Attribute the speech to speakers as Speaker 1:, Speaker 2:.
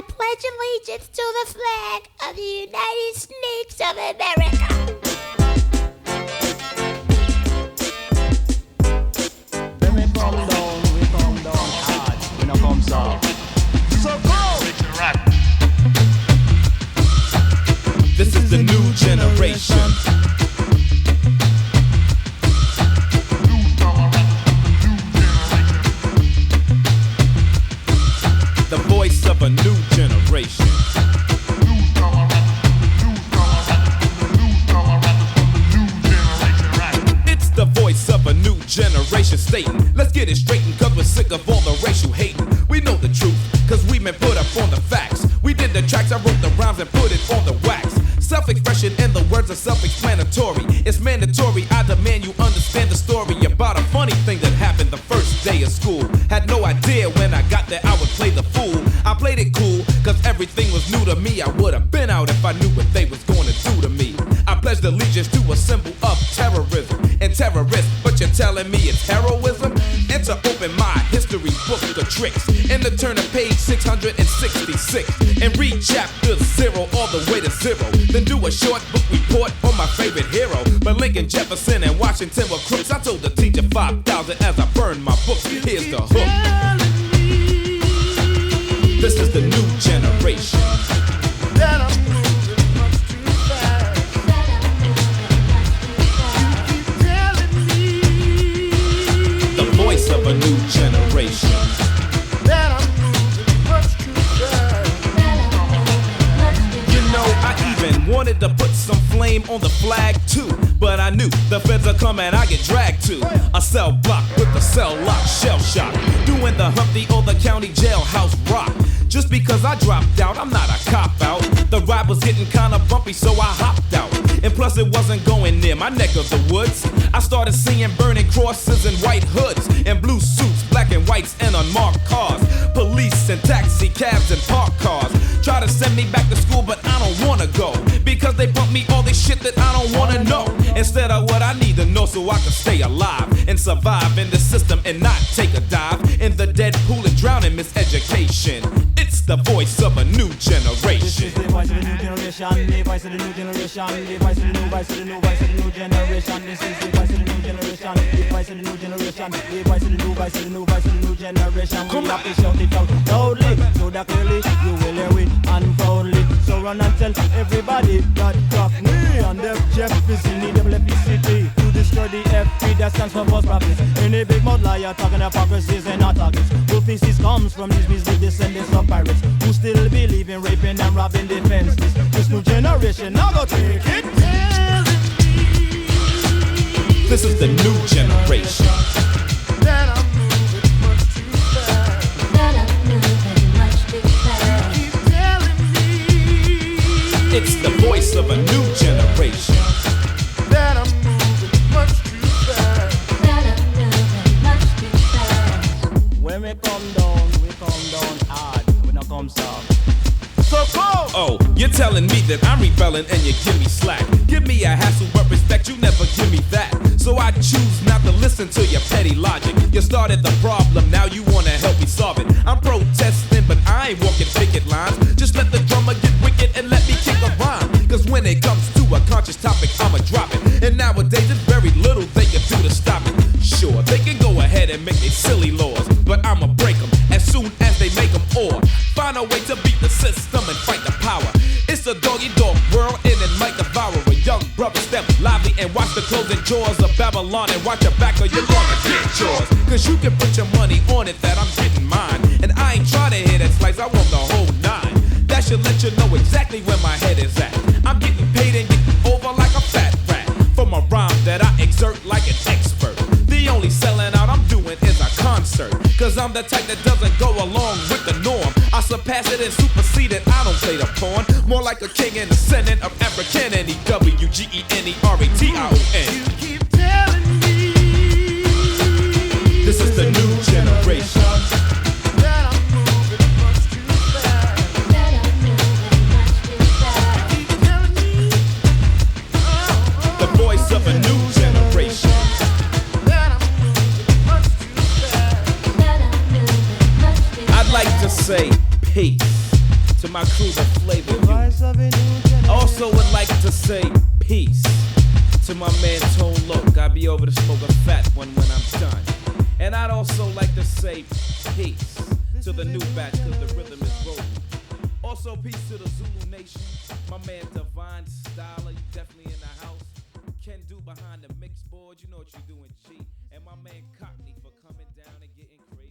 Speaker 1: pledge allegiance to the flag of the United States of America.
Speaker 2: When we come down hard. We no come soft. So go!
Speaker 3: This is the new generation. The voice of a new generation. It's the voice of a new generation stating, let's get it straightened, cause we're sick of all the racial hating. We know the truth, cause we've been put up on the facts. We did the tracks, I wrote the rhymes and put it on the wax. Self-expression and the words are self-explanatory. It's mandatory, I demand you understand the story about a funny thing that happened the first day of school. Had no idea when I got there I would play the fool. I played it cool, cause everything was new to me. I would've been out if I knew what they was gonna do to me. I pledged allegiance to a symbol of terrorism and terrorists, but you're telling me it's heroism? And to open my history book of tricks and to turn to page 666 and read chapter 0 all the way to 0. Then do a short book report on my favorite hero. But Lincoln, Jefferson, and Washington were crooks. I told the teacher 5,000 as I burned my books. Here's the hook. This is the new generation.
Speaker 2: That I'm moving much too fast. You keep telling me
Speaker 3: The voice of a new generation.
Speaker 2: that I'm moving much too fast.
Speaker 3: You know, I even wanted to put some flame on the flag too, but I knew the feds are coming, I get dragged to a cell block with the cell lock, shell shock, doing the Humpty or the county jailhouse rock. Just because I dropped out, I'm not a cop out. The ride was getting kinda bumpy, so I hopped out. And plus it wasn't going near my neck of the woods. I started seeing burning crosses and white hoods, and blue suits, black and whites, and unmarked cars. Police and taxi cabs and parked cars try to send me back to school, but I don't wanna go, because they bump me all this shit that I don't wanna know. Instead of what I need to know so I can stay alive and survive in the system and not take a dive in the dead pool and drown in miseducation. It's the voice of a new
Speaker 2: This
Speaker 3: generation.
Speaker 2: is the voice of the new generation. The voice of the new generation. The voice of the new, voice of the new, voice of the new generation. This is the voice of the new generation. The voice of the new generation. The voice of the new, voice of the new, voice of the new generation. We have to shout it out loudly so that clearly you will hear it and proudly. So run and tell everybody that Cockney and Def Jeff is in the electricity to destroy the FP that stands for false prophets. Any big mouth liar talking hypocrisies and not targets. Good pieces comes from these mislead descendants of pirates who still believe in raping and robbing defenseless. This new generation now go take it.
Speaker 3: This is the new generation.
Speaker 2: That I'm moving much too fast. Keep telling me
Speaker 3: It's the voice of a new generation.
Speaker 2: that I'm moving much too fast. When we come down hard. We not come soft. So cold.
Speaker 3: Oh, you're telling me that I'm rebelling and you give me slack. Give me a hassle, but respect, you never give me that. So I choose not to listen to your petty logic. You started the problem, now you wanna help me solve it. I'm protesting, but I ain't walking picket lines. Just let the drummer get wicked and let me kick a rhyme. Cause when it comes to a conscious topic, I'ma drop it. And nowadays, there's very little they can do to stop it. Sure, they can go ahead and make their silly laws, but I'ma break them as soon as they make them, or find a way to beat the system and fight the power. It's a dog-eat-dog world and it might devour a young brother. Step lively and watch the closing jaws of Babylon, and watch your back or you're gonna get yours. Cause you can put your money on it that I'm getting mine, and I ain't trying to hit that slice, I want the whole nine. That should let you know exactly where my head is at. I'm getting paid and getting over like a fat rat from a rhyme that I exert like an expert. The only selling out I'm doing is a concert, cause I'm the type that doesn't go along with the norm. I surpass it and supersede it, I don't play the pawn. More like a king in the senate of African, N-E-W-G-E-N-E-R-A-T-I-O-N.
Speaker 2: You keep telling me
Speaker 3: This is the new generation.
Speaker 2: that I'm moving much too fast. Keep telling me
Speaker 3: The voice of a new generation.
Speaker 2: that I'm moving much too fast.
Speaker 3: I'd like to say peace To my crew, the flavor you. Also would like to say peace to my man Tone Loc. I'll be over to smoke a fat one when I'm done. And I'd also like to say peace to the new batch, cause the rhythm is rolling. Also peace to the Zulu Nation. My man Divine Styler, you definitely in the house. Can do behind the mix board, you know what you're doing, G. And my man Cockney for coming down and getting crazy.